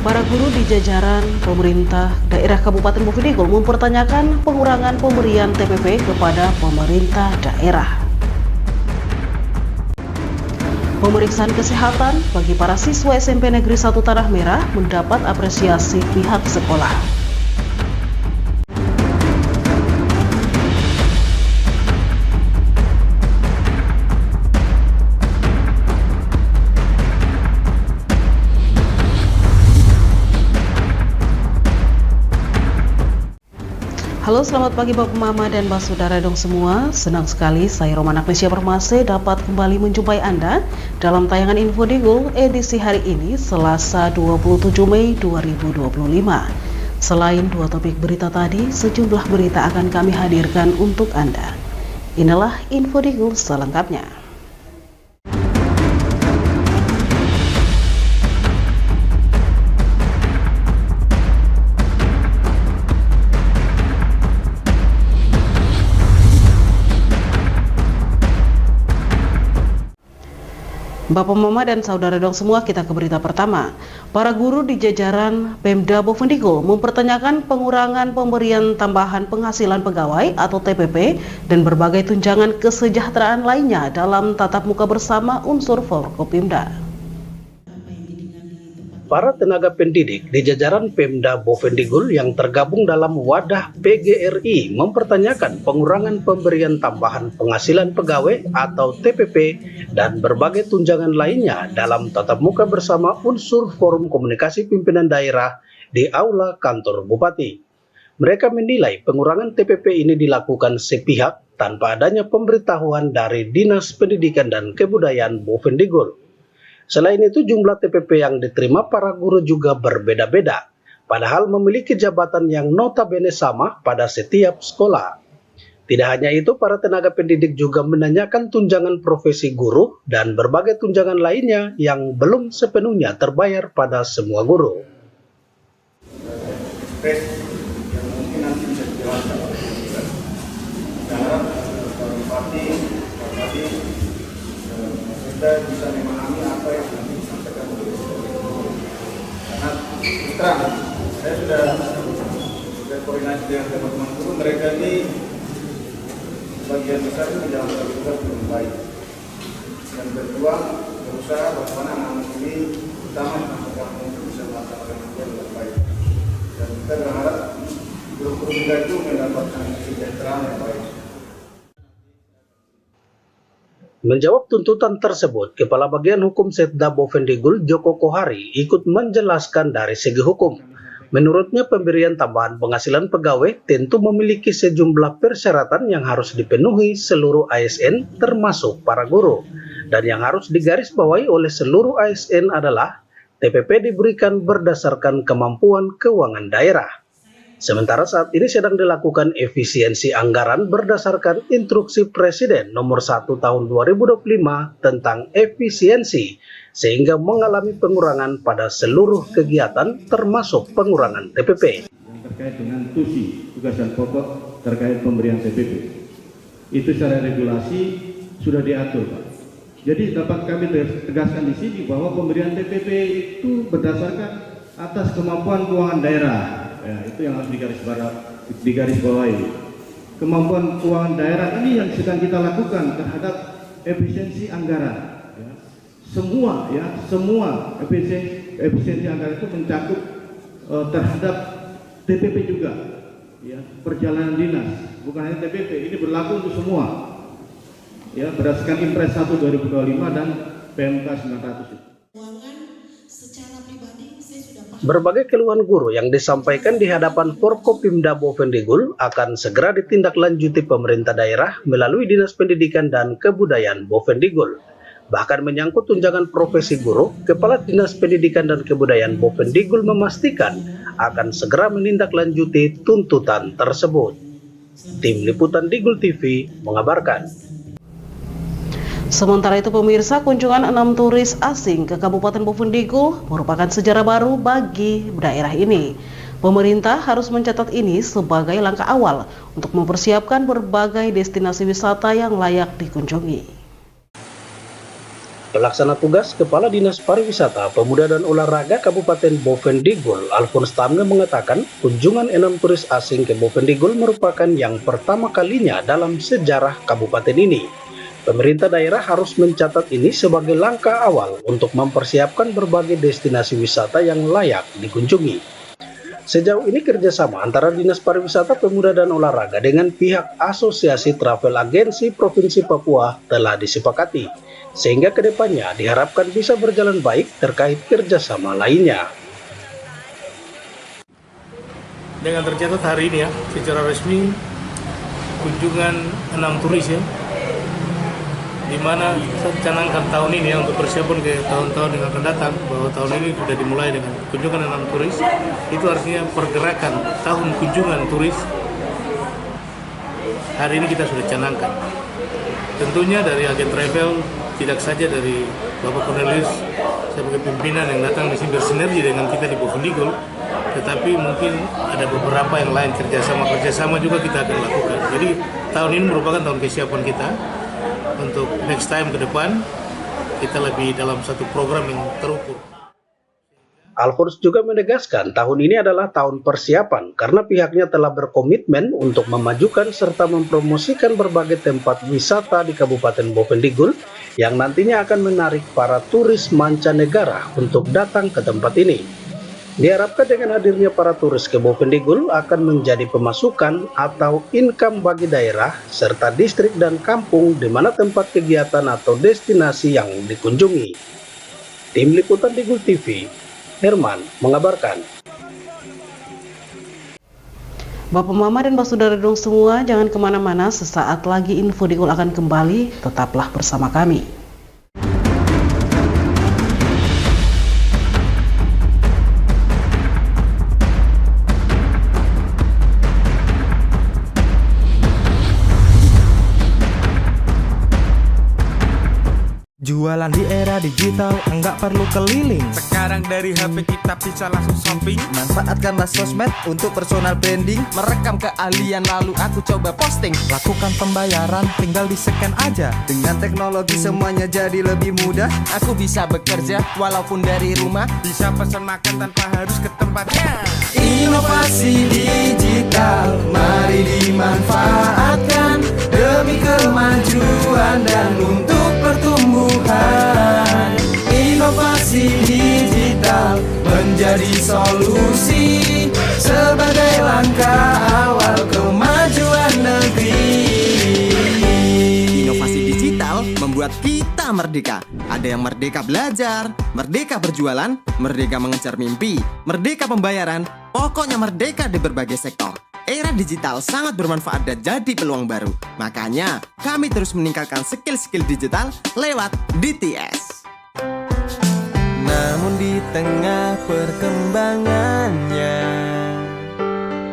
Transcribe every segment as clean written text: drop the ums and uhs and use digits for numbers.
Para guru di jajaran pemerintah daerah Kabupaten Bovendigul mempertanyakan pengurangan pemberian TPP kepada pemerintah daerah. Pemeriksaan kesehatan bagi para siswa SMP Negeri 1 Tanah Merah mendapat apresiasi pihak sekolah. Halo, selamat pagi Bapak Mama dan Mbak Saudara dong semua. Senang sekali saya Roman Agnesia Permase dapat kembali menjumpai Anda dalam tayangan Infodigul edisi hari ini Selasa 27 Mei 2025. Selain dua topik berita tadi, sejumlah berita akan kami hadirkan untuk Anda. Inilah Infodigul selengkapnya. Bapak Mama dan Saudara dong semua, kita ke berita pertama. Para guru di jajaran Pemda Bovendigul mempertanyakan pengurangan pemberian tambahan penghasilan pegawai atau TPP dan berbagai tunjangan kesejahteraan lainnya dalam tatap muka bersama unsur Forkopimda. Para tenaga pendidik di jajaran Pemda Bovendigul yang tergabung dalam wadah PGRI mempertanyakan pengurangan pemberian tambahan penghasilan pegawai atau TPP dan berbagai tunjangan lainnya dalam tatap muka bersama unsur Forum Komunikasi Pimpinan Daerah di Aula Kantor Bupati. Mereka menilai pengurangan TPP ini dilakukan sepihak tanpa adanya pemberitahuan dari Dinas Pendidikan dan Kebudayaan Bovendigul. Selain itu, jumlah TPP yang diterima para guru juga berbeda-beda, padahal memiliki jabatan yang notabene sama pada setiap sekolah. Tidak hanya itu, para tenaga pendidik juga menanyakan tunjangan profesi guru dan berbagai tunjangan lainnya yang belum sepenuhnya terbayar pada semua guru. Kita bisa memahami apa yang disampaikan oleh karena terang saya sudah koordinasi dengan teman-teman guru, mereka ini sebagian besar menjalankan tugas dengan baik dan berjuang berusaha bagaimana anak ini utama anak-anak untuk bisa melaksanakan tugas dengan baik, dan kita berharap guru-guru juga itu mendapatkan kesejahteraan yang baik. Menjawab tuntutan tersebut, Kepala Bagian Hukum Setda Bovendigul Joko Kohari ikut menjelaskan dari segi hukum. Menurutnya, pemberian tambahan penghasilan pegawai tentu memiliki sejumlah persyaratan yang harus dipenuhi seluruh ASN termasuk para guru. Dan yang harus digarisbawahi oleh seluruh ASN adalah TPP diberikan berdasarkan kemampuan keuangan daerah. Sementara saat ini sedang dilakukan efisiensi anggaran berdasarkan instruksi Presiden nomor 1 tahun 2025 tentang efisiensi, sehingga mengalami pengurangan pada seluruh kegiatan termasuk pengurangan TPP. Yang terkait dengan tugas dan pokok terkait pemberian TPP, itu secara regulasi sudah diatur, Pak. Jadi dapat kami tegaskan di sini bahwa pemberian TPP itu berdasarkan atas kemampuan keuangan daerah. Ya, itu yang harus digarisbawahi. Kemampuan keuangan daerah ini yang sedang kita lakukan terhadap efisiensi anggaran. Ya. Semua efisiensi anggaran itu mencakup terhadap TPP juga. Ya, perjalanan dinas, bukan hanya TPP, ini berlaku untuk semua. Ya, berdasarkan Impres 1 2025 dan PMK 900. Berbagai keluhan guru yang disampaikan di hadapan Forkopimda Bovendigul akan segera ditindaklanjuti pemerintah daerah melalui Dinas Pendidikan dan Kebudayaan Bovendigul. Bahkan menyangkut tunjangan profesi guru, Kepala Dinas Pendidikan dan Kebudayaan Bovendigul memastikan akan segera menindaklanjuti tuntutan tersebut. Tim Liputan Digul TV mengabarkan. Sementara itu pemirsa, kunjungan 6 turis asing ke Kabupaten Bovendigul merupakan sejarah baru bagi daerah ini. Pemerintah harus mencatat ini sebagai langkah awal untuk mempersiapkan berbagai destinasi wisata yang layak dikunjungi. Pelaksana tugas Kepala Dinas Pariwisata, Pemuda dan Olahraga Kabupaten Bovendigul, Alphonse Tamge mengatakan kunjungan 6 turis asing ke Bovendigul merupakan yang pertama kalinya dalam sejarah kabupaten ini. Pemerintah daerah harus mencatat ini sebagai langkah awal untuk mempersiapkan berbagai destinasi wisata yang layak dikunjungi. Sejauh ini kerjasama antara Dinas Pariwisata, Pemuda dan Olahraga dengan pihak Asosiasi Travel Agensi Provinsi Papua telah disepakati, sehingga kedepannya diharapkan bisa berjalan baik terkait kerjasama lainnya. Dengan tercatat hari ini ya, secara resmi kunjungan 6 turis ya, di mana saya canangkan tahun ini ya untuk persiapan ke tahun-tahun yang akan datang, bahwa tahun ini sudah dimulai dengan kunjungan 6 turis. Itu artinya pergerakan tahun kunjungan turis hari ini kita sudah canangkan. Tentunya dari agen travel, tidak saja dari Bapak Cornelius sebagai pimpinan yang datang di sini bersinergi dengan kita di Bovendigul, tetapi mungkin ada beberapa yang lain kerjasama juga kita akan lakukan. Jadi tahun ini merupakan tahun kesiapan kita untuk next time ke depan kita lebih dalam satu program yang terukur. Alphonse juga menegaskan tahun ini adalah tahun persiapan karena pihaknya telah berkomitmen untuk memajukan serta mempromosikan berbagai tempat wisata di Kabupaten Bovendigul yang nantinya akan menarik para turis mancanegara untuk datang ke tempat ini. Diharapkan dengan hadirnya para turis ke Bovendigul akan menjadi pemasukan atau income bagi daerah serta distrik dan kampung di mana tempat kegiatan atau destinasi yang dikunjungi. Tim Liputan Digul TV, Herman mengabarkan. Bapak Mama dan Pak Saudara dong semua, jangan kemana-mana, sesaat lagi Info Digul akan kembali, tetaplah bersama kami. Jualan di era digital, enggak perlu keliling. Sekarang dari HP kita bisa langsung shopping. Manfaatkanlah sosmed untuk personal branding. Merekam keahlian lalu aku coba posting. Lakukan pembayaran, tinggal di-scan aja. Dengan teknologi semuanya jadi lebih mudah. Aku bisa bekerja walaupun dari rumah. Bisa pesan makan tanpa harus ke tempatnya. Inovasi digital, mari dimanfaatkan demi kemajuan dan untuk pertumbuhan. Inovasi digital menjadi solusi sebagai langkah awal kemajuan negeri. Inovasi digital membuat kita merdeka. Ada yang merdeka belajar, merdeka berjualan, merdeka mengejar mimpi, merdeka pembayaran, pokoknya merdeka di berbagai sektor. Era digital sangat bermanfaat dan jadi peluang baru. Makanya, kami terus meningkatkan skill-skill digital lewat DTS. Namun di tengah perkembangannya,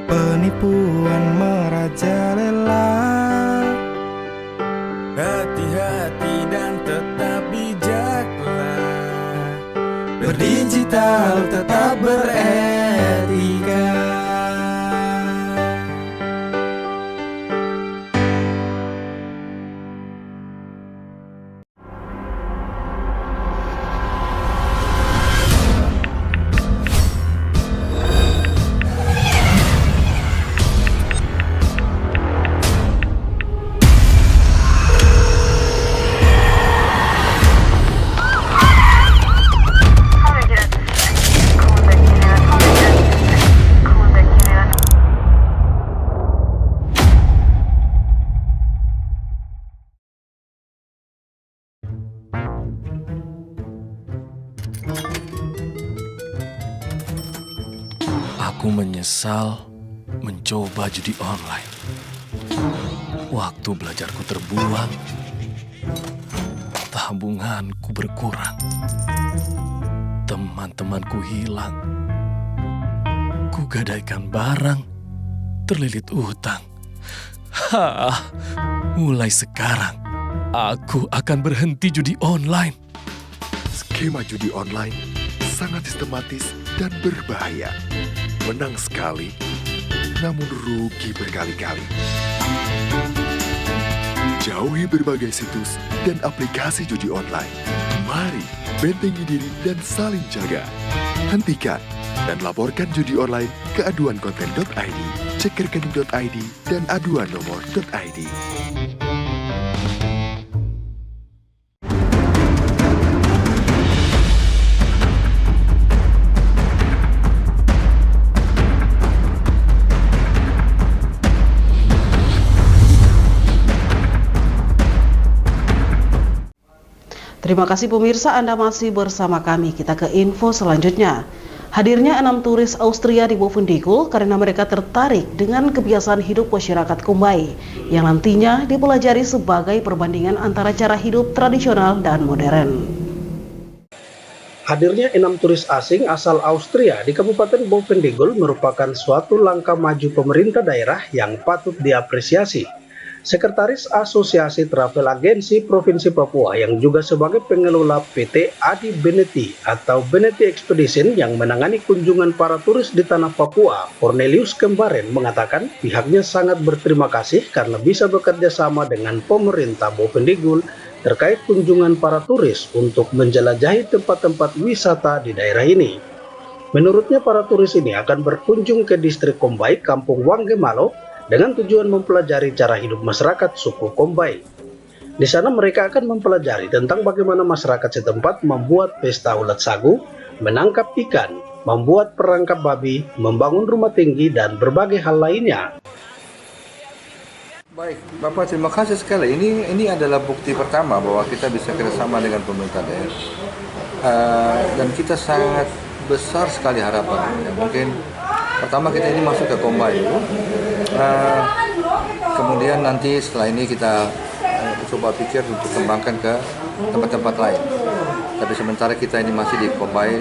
penipuan merajalela. Hati-hati dan tetap bijaklah. Berdigital tetap beretika. Aku menyesal mencoba judi online. Waktu belajarku terbuang, tabunganku berkurang, teman-temanku hilang, kugadaikan barang, terlilit utang. Mulai sekarang, aku akan berhenti judi online. Skema judi online sangat sistematis dan berbahaya. Menang sekali, namun rugi berkali-kali. Jauhi berbagai situs dan aplikasi judi online. Mari bentengi diri dan saling jaga. Hentikan dan laporkan judi online ke aduankonten.id, cekrekening.id, dan aduannomor.id. Terima kasih pemirsa, Anda masih bersama kami. Kita ke info selanjutnya. Hadirnya 6 turis Austria di Bovendigul karena mereka tertarik dengan kebiasaan hidup masyarakat Kumbai yang nantinya dipelajari sebagai perbandingan antara cara hidup tradisional dan modern. Hadirnya 6 turis asing asal Austria di Kabupaten Bovendigul merupakan suatu langkah maju pemerintah daerah yang patut diapresiasi. Sekretaris Asosiasi Travel Agensi Provinsi Papua yang juga sebagai pengelola PT Adi Beneti atau Beneti Expedition yang menangani kunjungan para turis di tanah Papua, Cornelius Kembaren, mengatakan pihaknya sangat berterima kasih karena bisa bekerja sama dengan pemerintah Bovendigul terkait kunjungan para turis untuk menjelajahi tempat-tempat wisata di daerah ini. Menurutnya para turis ini akan berkunjung ke distrik Kombai, Kampung Wanggemalo, dengan tujuan mempelajari cara hidup masyarakat suku Kombai. Di sana mereka akan mempelajari tentang bagaimana masyarakat setempat membuat pesta ulat sagu, menangkap ikan, membuat perangkap babi, membangun rumah tinggi, dan berbagai hal lainnya. Baik, Bapak, terima kasih sekali. Ini adalah bukti pertama bahwa kita bisa kerjasama dengan pemerintah daerah. Dan kita sangat besar sekali harapan. Mungkin pertama kita ini masuk ke Kombai dulu. Kemudian nanti setelah ini kita coba pikir untuk kembangkan ke tempat-tempat lain. Tapi sementara kita ini masih di Kombai.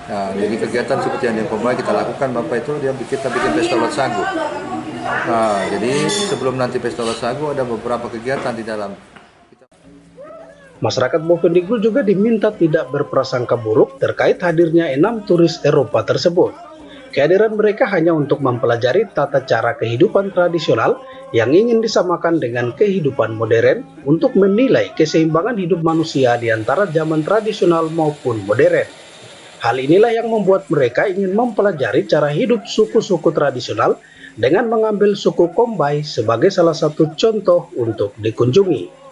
Nah, jadi kegiatan seperti yang di Kombai kita lakukan, Bapak, itu kita bikin pesta ulat sagu. Nah, jadi sebelum nanti pesta ulat sagu ada beberapa kegiatan di dalam. Masyarakat Bovendigul juga diminta tidak berprasangka buruk terkait hadirnya 6 turis Eropa tersebut. Kehadiran mereka hanya untuk mempelajari tata cara kehidupan tradisional yang ingin disamakan dengan kehidupan modern untuk menilai keseimbangan hidup manusia di antara zaman tradisional maupun modern. Hal inilah yang membuat mereka ingin mempelajari cara hidup suku-suku tradisional dengan mengambil suku Kombai sebagai salah satu contoh untuk dikunjungi.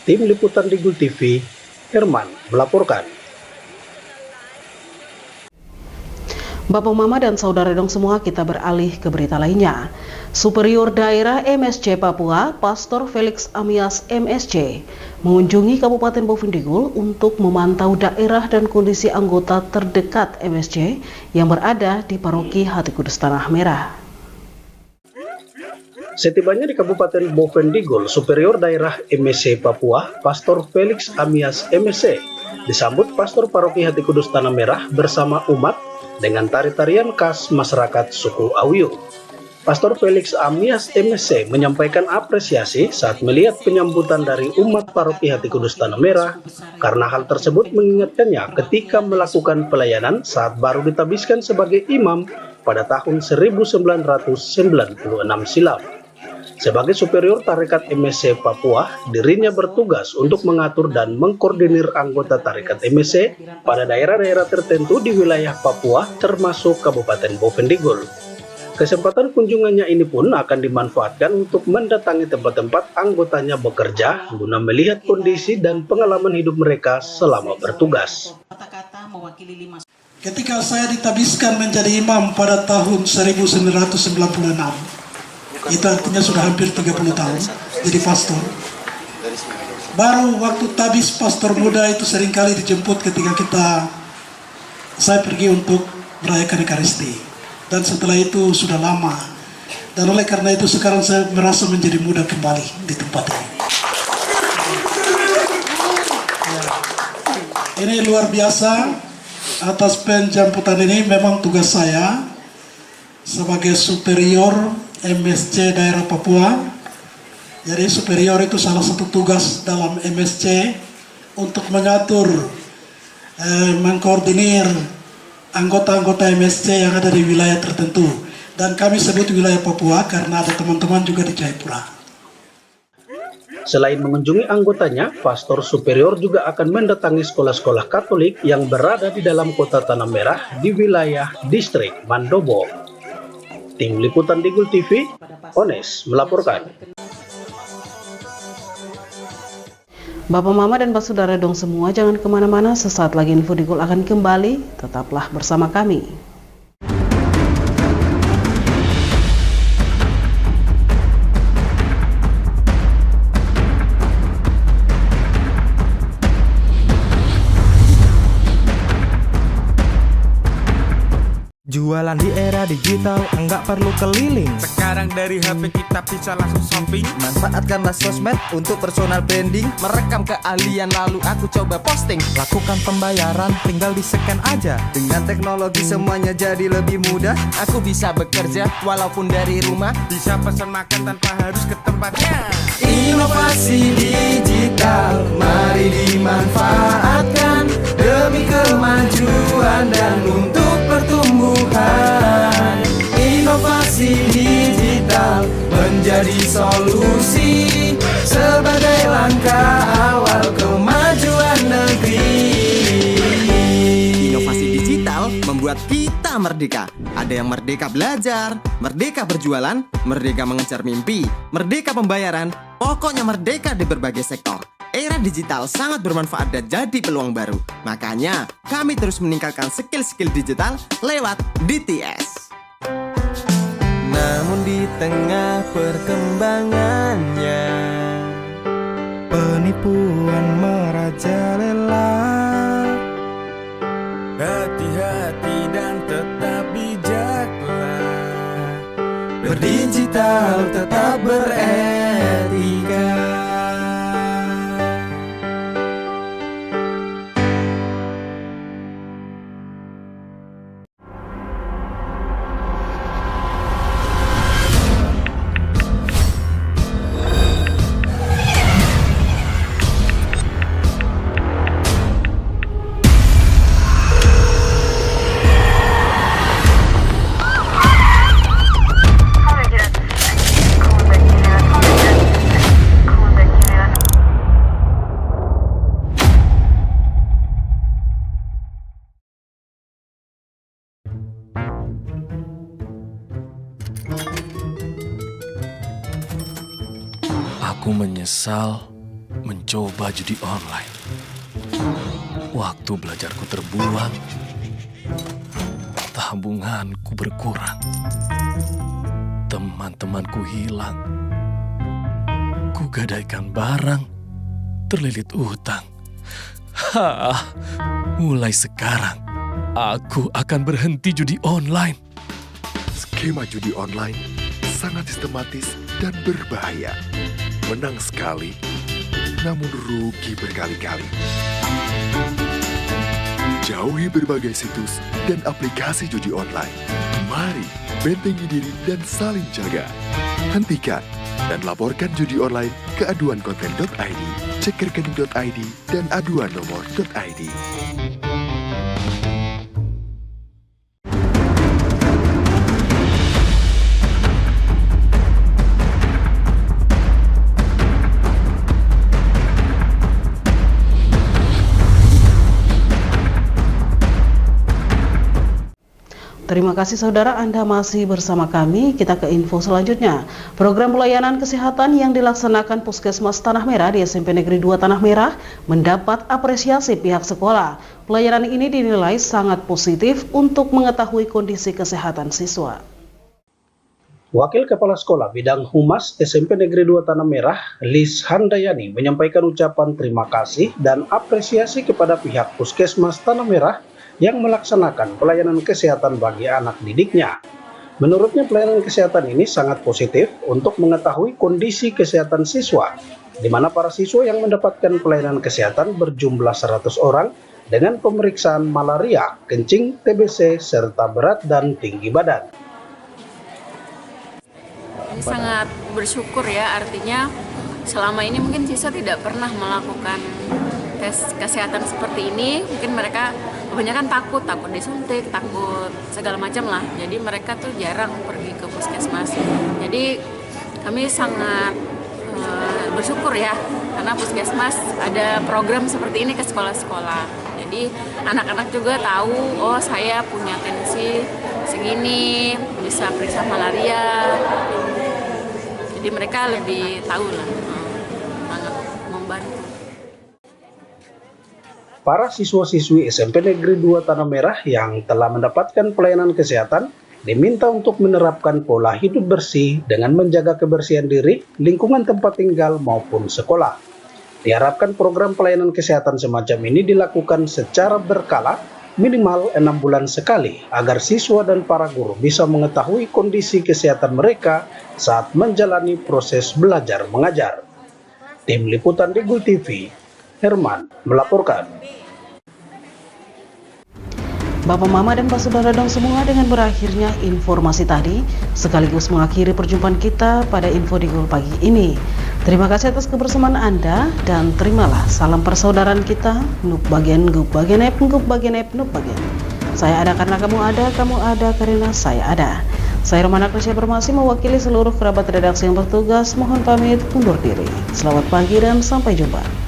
Tim Liputan Digul TV, Herman melaporkan. Bapak Mama dan Saudara dong semua, kita beralih ke berita lainnya. Superior Daerah MSC Papua, Pastor Felix Amias MSC, mengunjungi Kabupaten Bovendigul untuk memantau daerah dan kondisi anggota terdekat MSC yang berada di Paroki Hati Kudus Tanah Merah. Setibanya di Kabupaten Bovendigul, Superior Daerah MSC Papua, Pastor Felix Amias MSC, disambut Pastor Paroki Hati Kudus Tanah Merah bersama umat dengan tari-tarian khas masyarakat suku Awiyung. Pastor Felix Amias MSC menyampaikan apresiasi saat melihat penyambutan dari umat Paroki Hati Kudus Tanah Merah karena hal tersebut mengingatkannya ketika melakukan pelayanan saat baru ditabiskan sebagai imam pada tahun 1996 silam. Sebagai superior tarekat MSC Papua, dirinya bertugas untuk mengatur dan mengkoordinir anggota tarekat MSC pada daerah-daerah tertentu di wilayah Papua termasuk Kabupaten Bovendigul. Kesempatan kunjungannya ini pun akan dimanfaatkan untuk mendatangi tempat-tempat anggotanya bekerja guna melihat kondisi dan pengalaman hidup mereka selama bertugas. Ketika saya ditabiskan menjadi imam pada tahun 1996, itu artinya sudah hampir 30 tahun jadi pastor. Baru waktu tabis pastor muda itu seringkali dijemput ketika saya pergi untuk merayakan Ekaristi. Dan setelah itu sudah lama. Dan oleh karena itu sekarang saya merasa menjadi muda kembali di tempat ini. Ini luar biasa. Atas penjemputan ini memang tugas saya sebagai superior MSC daerah Papua. Jadi superior itu salah satu tugas dalam MSC untuk mengatur, mengkoordinir anggota-anggota MSC yang ada di wilayah tertentu. Dan kami sebut wilayah Papua karena ada teman-teman juga di Jayapura. Selain mengunjungi anggotanya, Pastor Superior juga akan mendatangi sekolah-sekolah Katolik yang berada di dalam kota Tanah Merah di wilayah distrik Mandobo. Tim Liputan Digul TV, Ones melaporkan. Bapak, Mama, dan Pak Saudara dong semua, jangan kemana-mana, sesaat lagi Info Digul akan kembali, tetaplah bersama kami. Jualan di era digital, enggak perlu keliling. Sekarang dari HP kita bisa langsung shopping. Manfaatkanlah sosmed untuk personal branding. Merekam keahlian lalu aku coba posting. Lakukan pembayaran tinggal di-scan aja. Dengan teknologi semuanya jadi lebih mudah. Aku bisa bekerja walaupun dari rumah. Bisa pesan makan tanpa harus ke tempatnya. Inovasi digital, mari dimanfaatkan demi kemajuan dan untuk pertumbuhan. Inovasi digital menjadi solusi sebagai langkah awal kemajuan negeri. Inovasi digital membuat kita merdeka. Ada yang merdeka belajar, merdeka berjualan, merdeka mengejar mimpi, merdeka pembayaran, pokoknya merdeka di berbagai sektor. Era digital sangat bermanfaat dan jadi peluang baru. Makanya, kami terus meningkatkan skill-skill digital lewat DTS. Namun di tengah perkembangannya, penipuan merajalela. Hati-hati dan tetap bijaklah, berdigital tetap beretika. Aku menyesal mencoba judi online. Waktu belajarku terbuang, tabunganku berkurang, teman-temanku hilang, kugadaikan barang, terlilit utang. Mulai sekarang, aku akan berhenti judi online. Skema judi online sangat sistematis dan berbahaya. Menang sekali, namun rugi berkali-kali. Jauhi berbagai situs dan aplikasi judi online. Mari bentengi diri dan saling jaga. Hentikan dan laporkan judi online ke aduankonten.id, cekerkening.id, dan aduannomor.id. Terima kasih saudara, Anda masih bersama kami. Kita ke info selanjutnya. Program pelayanan kesehatan yang dilaksanakan Puskesmas Tanah Merah di SMP Negeri 2 Tanah Merah mendapat apresiasi pihak sekolah. Pelayanan ini dinilai sangat positif untuk mengetahui kondisi kesehatan siswa. Wakil Kepala Sekolah Bidang Humas SMP Negeri 2 Tanah Merah, Lis Handayani, menyampaikan ucapan terima kasih dan apresiasi kepada pihak Puskesmas Tanah Merah yang melaksanakan pelayanan kesehatan bagi anak didiknya. Menurutnya pelayanan kesehatan ini sangat positif untuk mengetahui kondisi kesehatan siswa, di mana para siswa yang mendapatkan pelayanan kesehatan berjumlah 100 orang dengan pemeriksaan malaria, kencing, TBC, serta berat dan tinggi badan. Ini sangat bersyukur ya, artinya selama ini mungkin siswa tidak pernah melakukan tes kesehatan seperti ini. Mungkin mereka kebanyakan takut disuntik, takut segala macam lah. Jadi mereka tuh jarang pergi ke puskesmas. Jadi kami sangat bersyukur ya, karena Puskesmas ada program seperti ini ke sekolah-sekolah. Jadi anak-anak juga tahu, oh saya punya tensi segini, bisa periksa malaria. Jadi mereka lebih tahu lah, sangat membantu. Para siswa-siswi SMP Negeri 2 Tanah Merah yang telah mendapatkan pelayanan kesehatan diminta untuk menerapkan pola hidup bersih dengan menjaga kebersihan diri, lingkungan tempat tinggal maupun sekolah. Diharapkan program pelayanan kesehatan semacam ini dilakukan secara berkala minimal 6 bulan sekali agar siswa dan para guru bisa mengetahui kondisi kesehatan mereka saat menjalani proses belajar mengajar. Tim Liputan Digul TV, Herman melaporkan. Bapak, Mama, dan Pak Saudara dong semua, dengan berakhirnya informasi tadi sekaligus mengakhiri perjumpaan kita pada Info Digul pagi ini. Terima kasih atas kebersamaan Anda dan terimalah salam persaudaraan kita. Nuk bagian, gup bagian, nuk bagian, nuk bagian. Saya ada karena kamu ada karena saya ada. Saya Romana Krisya Permasi mewakili seluruh kerabat redaksi yang bertugas mohon pamit undur diri. Selamat pagi dan sampai jumpa.